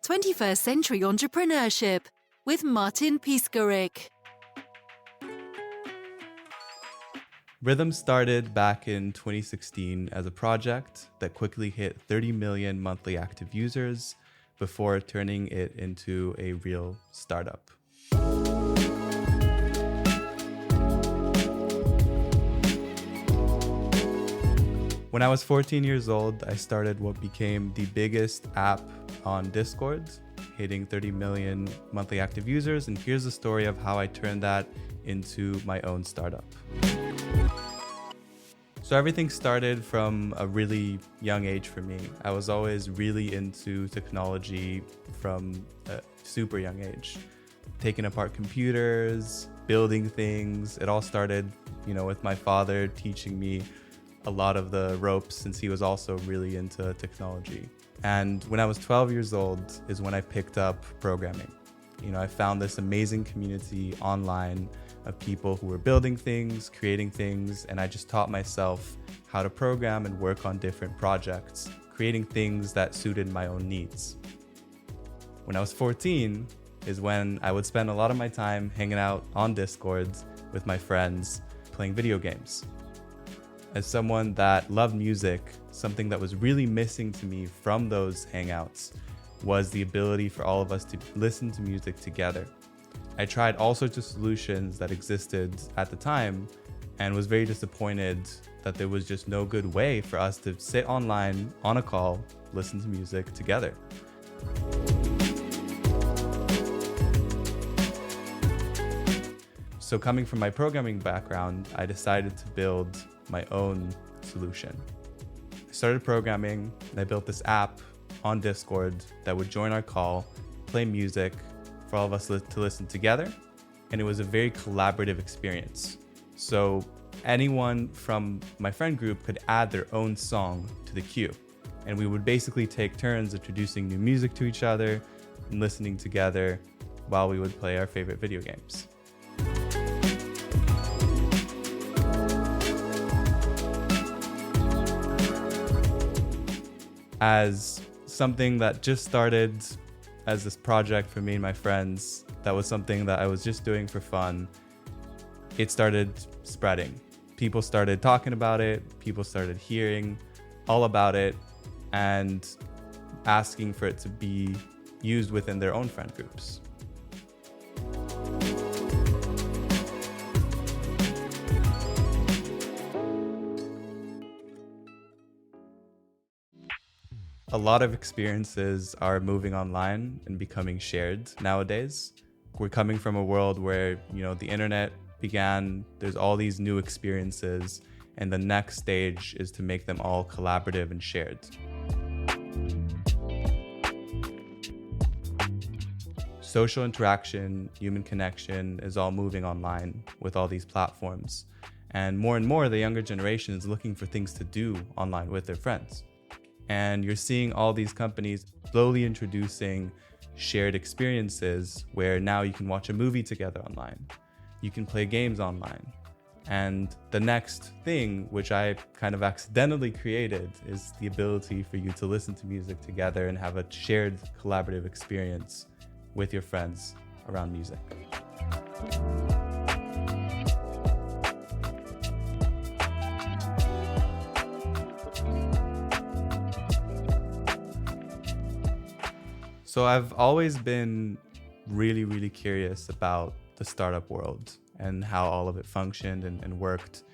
21st Century Entrepreneurship with Martin Piskarik. Rythm started back in 2016 as a project that quickly hit 30 million monthly active users before turning it into a real startup. When I was 14 years old, I started what became the biggest app on Discord, hitting 30 million monthly active users. And here's the story of how I turned that into my own startup. So everything started from a really young age for me. I was always really into technology from a super young age. Taking apart computers, building things. It all started, with my father teaching me a lot of the ropes since he was also really into technology. And when I was 12 years old is when I picked up programming. I found this amazing community online of people who were building things, creating things, and I just taught myself how to program and work on different projects, creating things that suited my own needs. When I was 14 is when I would spend a lot of my time hanging out on Discord with my friends, playing video games. As someone that loved music, something that was really missing to me from those hangouts was the ability for all of us to listen to music together. I tried all sorts of solutions that existed at the time and was very disappointed that there was just no good way for us to sit online on a call, listen to music together. So coming from my programming background, I decided to build my own solution. I started programming and I built this app on Discord that would join our call, play music for all of us to listen together. And it was a very collaborative experience. So anyone from my friend group could add their own song to the queue. And we would basically take turns introducing new music to each other and listening together while we would play our favorite video games. As something that just started as this project for me and my friends, that was something that I was just doing for fun, it started spreading. People started talking about it, people started hearing all about it and asking for it to be used within their own friend groups. A lot of experiences are moving online and becoming shared nowadays. We're coming from a world where, the internet began, there's all these new experiences, and the next stage is to make them all collaborative and shared. Social interaction, human connection is all moving online with all these platforms. And more, the younger generation is looking for things to do online with their friends. And you're seeing all these companies slowly introducing shared experiences where now you can watch a movie together online. You can play games online. And the next thing, which I kind of accidentally created, is the ability for you to listen to music together and have a shared collaborative experience with your friends around music. So I've always been really, really curious about the startup world and how all of it functioned and worked.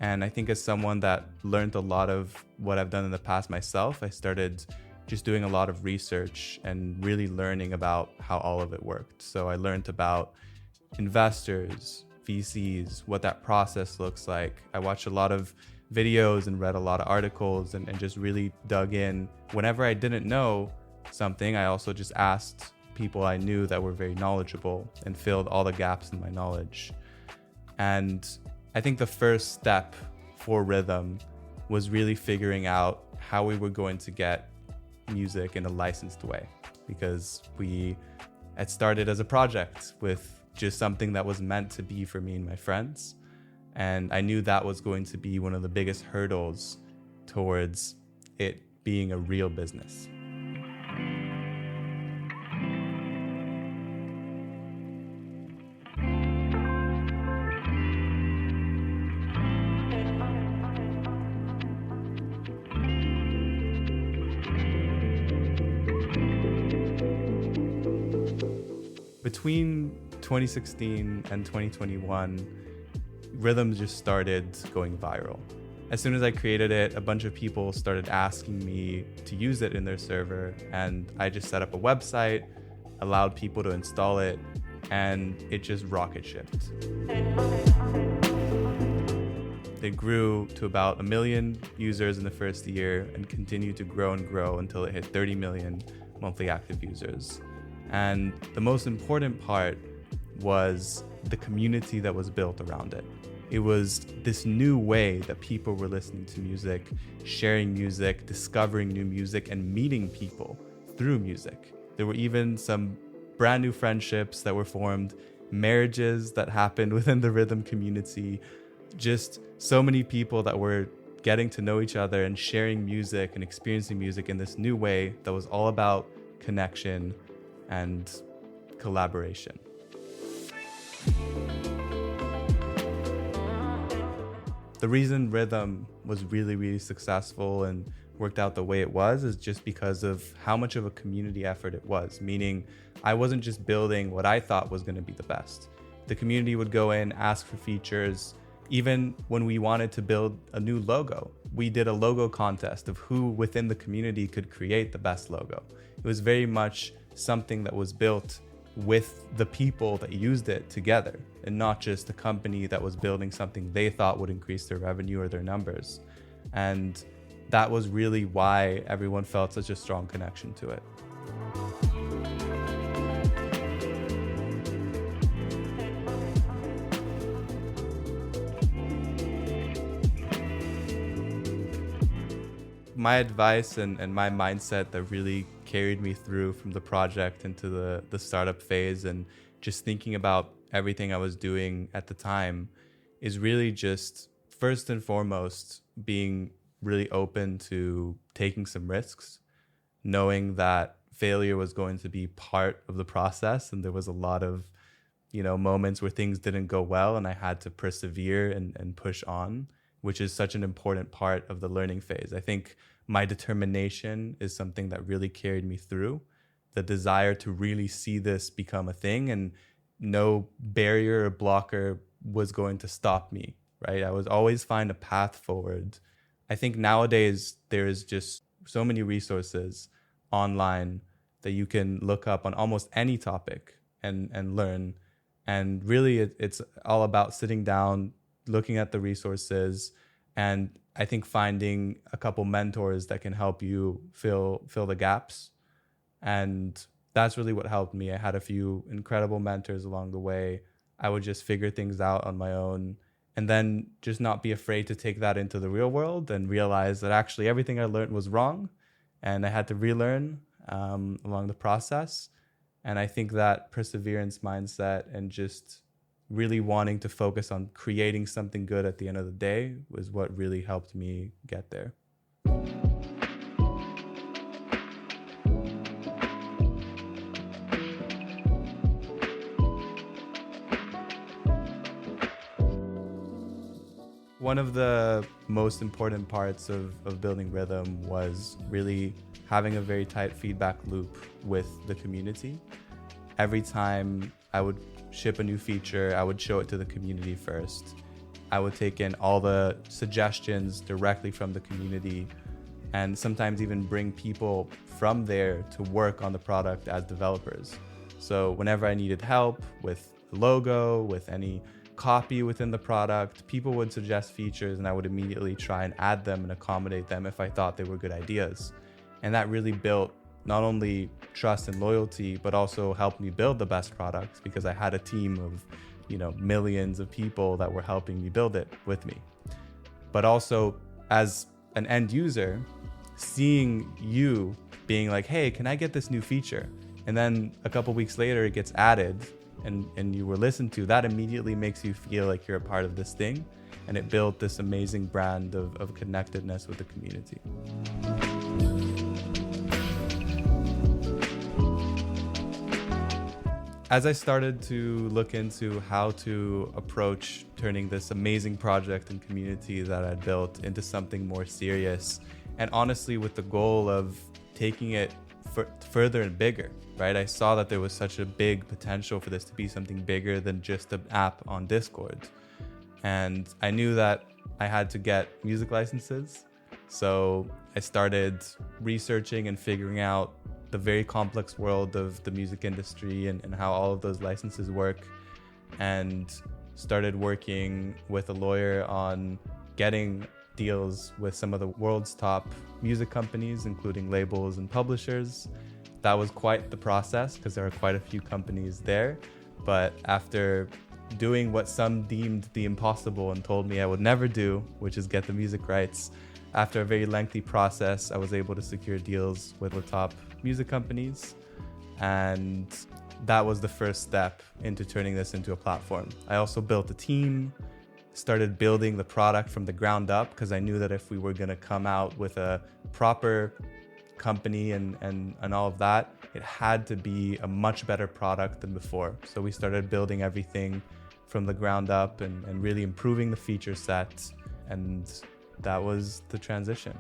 And I think as someone that learned a lot of what I've done in the past myself, I started just doing a lot of research and really learning about how all of it worked. So I learned about investors, VCs, what that process looks like. I watched a lot of videos and read a lot of articles and just really dug in. Whenever I didn't know something, I also just asked people I knew that were very knowledgeable and filled all the gaps in my knowledge. And I think the first step for Rythm was really figuring out how we were going to get music in a licensed way, because we had started as a project with just something that was meant to be for me and my friends. And I knew that was going to be one of the biggest hurdles towards it being a real business. between 2016 and 2021, Rythm just started going viral. As soon as I created it, a bunch of people started asking me to use it in their server, and I just set up a website, allowed people to install it, and it just rocket shipped. It grew to about 1 million users in the first year and continued to grow and grow until it hit 30 million monthly active users. And the most important part was the community that was built around it. It was this new way that people were listening to music, sharing music, discovering new music, and meeting people through music. There were even some brand new friendships that were formed, marriages that happened within the Rythm community, just so many people that were getting to know each other and sharing music and experiencing music in this new way that was all about connection and collaboration. The reason Rythm was really, really successful and worked out the way it was is just because of how much of a community effort it was, meaning I wasn't just building what I thought was going to be the best. The community would go in, ask for features. Even when we wanted to build a new logo, we did a logo contest of who within the community could create the best logo. It was very much something that was built with the people that used it together, and not just a company that was building something they thought would increase their revenue or their numbers. And that was really why everyone felt such a strong connection to it. My advice and my mindset that really carried me through from the project into the startup phase and just thinking about everything I was doing at the time is really just, first and foremost, being really open to taking some risks, knowing that failure was going to be part of the process. And there was a lot of, moments where things didn't go well and I had to persevere and push on, which is such an important part of the learning phase. I think my determination is something that really carried me through. The desire to really see this become a thing, and no barrier or blocker was going to stop me, right? I was always find a path forward. I think nowadays there is just so many resources online that you can look up on almost any topic and learn. And really it's all about sitting down, looking at the resources, and I think finding a couple mentors that can help you fill the gaps. And that's really what helped me. I had a few incredible mentors along the way. I would just figure things out on my own, and then just not be afraid to take that into the real world and realize that actually everything I learned was wrong and I had to relearn along the process. And I think that perseverance mindset and just really wanting to focus on creating something good at the end of the day was what really helped me get there. One of the most important parts of building Rythm was really having a very tight feedback loop with the community. Every time I would ship a new feature, I would show it to the community first. I would take in all the suggestions directly from the community, and sometimes even bring people from there to work on the product as developers. So whenever I needed help with the logo, with any copy within the product, people would suggest features and I would immediately try and add them and accommodate them if I thought they were good ideas. And that really built not only trust and loyalty, but also helped me build the best product because I had a team of, millions of people that were helping me build it with me. But also as an end user, seeing you being like, hey, can I get this new feature? And then a couple weeks later it gets added and you were listened to, that immediately makes you feel like you're a part of this thing. And it built this amazing brand of connectedness with the community. As I started to look into how to approach turning this amazing project and community that I'd built into something more serious, and honestly with the goal of taking it further and bigger, right? I saw that there was such a big potential for this to be something bigger than just an app on Discord. And I knew that I had to get music licenses. So I started researching and figuring out the very complex world of the music industry and how all of those licenses work, and started working with a lawyer on getting deals with some of the world's top music companies, including labels and publishers. That was quite the process because there are quite a few companies there. But after doing what some deemed the impossible and told me I would never do, which is get the music rights, after a very lengthy process, I was able to secure deals with the top music companies. And that was the first step into turning this into a platform. I also built a team, started building the product from the ground up, because I knew that if we were going to come out with a proper company and all of that, it had to be a much better product than before. So we started building everything from the ground up and really improving the feature set. And that was the transition.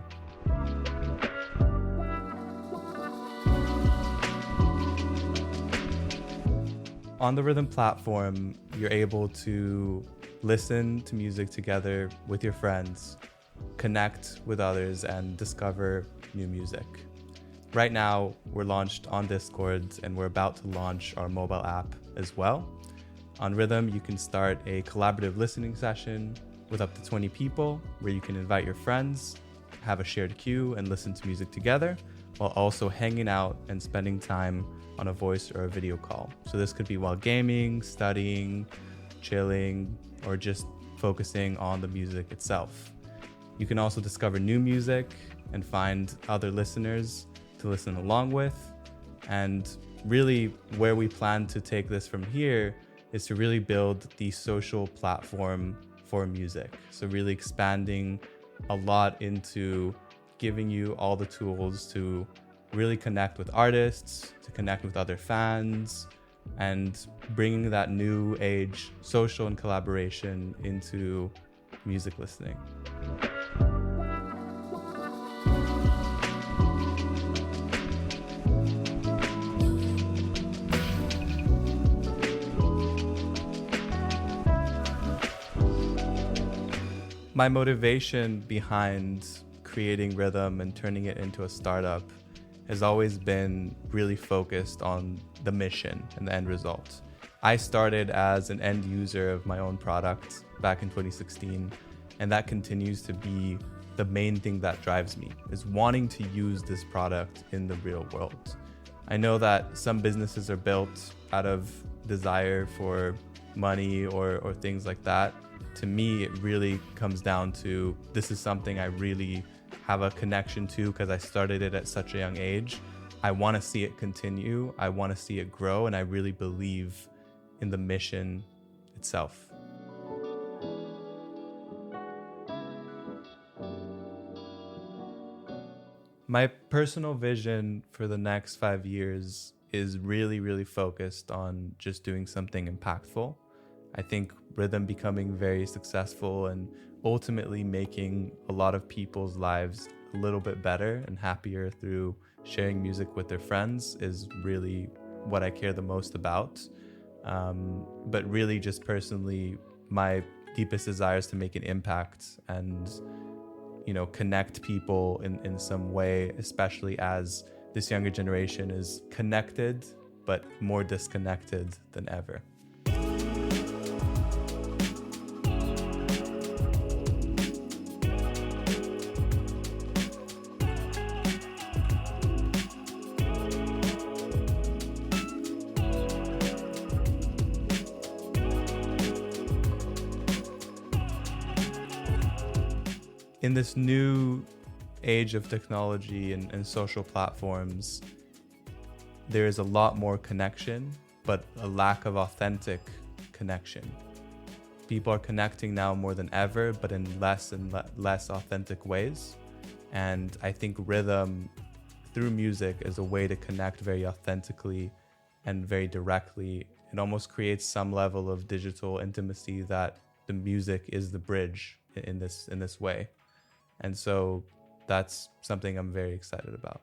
On the Rythm platform, you're able to listen to music together with your friends, connect with others, and discover new music. Right now, we're launched on Discord, and we're about to launch our mobile app as well. On Rythm, you can start a collaborative listening session with up to 20 people, where you can invite your friends, have a shared queue, and listen to music together, while also hanging out and spending time on a voice or a video call. So this could be while gaming, studying, chilling, or just focusing on the music itself. You can also discover new music and find other listeners to listen along with. And really where we plan to take this from here is to really build the social platform for music. So really expanding a lot into giving you all the tools to really connect with artists, to connect with other fans, and bringing that new age social and collaboration into music listening. My motivation behind creating Rythm and turning it into a startup has always been really focused on the mission and the end result. I started as an end user of my own product back in 2016, and that continues to be the main thing that drives me, is wanting to use this product in the real world. I know that some businesses are built out of desire for money or things like that. To me, it really comes down to, this is something I really have a connection to because I started it at such a young age. I want to see it continue. I want to see it grow. And I really believe in the mission itself. My personal vision for the next 5 years is really, really focused on just doing something impactful. I think Rythm becoming very successful and ultimately making a lot of people's lives a little bit better and happier through sharing music with their friends is really what I care the most about. But really just personally, my deepest desire is to make an impact and, connect people in some way, especially as this younger generation is connected, but more disconnected than ever. In this new age of technology and social platforms, there is a lot more connection, but a lack of authentic connection. People are connecting now more than ever, but in less and less authentic ways. And I think Rythm, through music, is a way to connect very authentically and very directly. It almost creates some level of digital intimacy that the music is the bridge in this way. And so that's something I'm very excited about.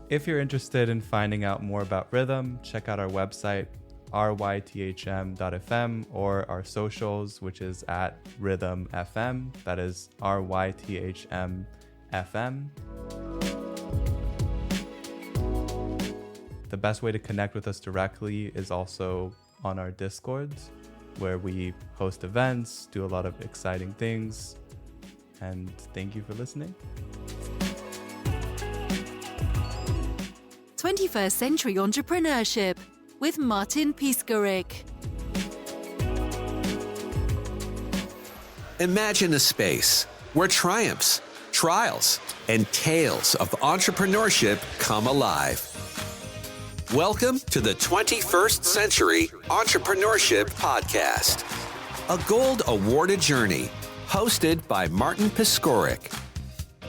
If you're interested in finding out more about Rythm, check out our website, rythm.fm, or our socials, which is at Rythm FM. That is RYTHM FM. The best way to connect with us directly is also on our Discords, where we host events, do a lot of exciting things. And thank you for listening. 21st Century Entrepreneurship with Martin Piskarik. Imagine a space where triumphs, trials, and tales of entrepreneurship come alive. Welcome to the 21st Century Entrepreneurship Podcast, a gold awarded journey hosted by Martin Piskarik,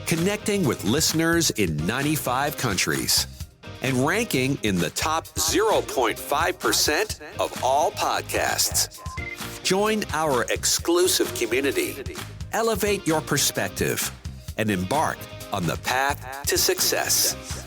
connecting with listeners in 95 countries and ranking in the top 0.5% of all podcasts. Join our exclusive community, elevate your perspective, and embark on the path to success.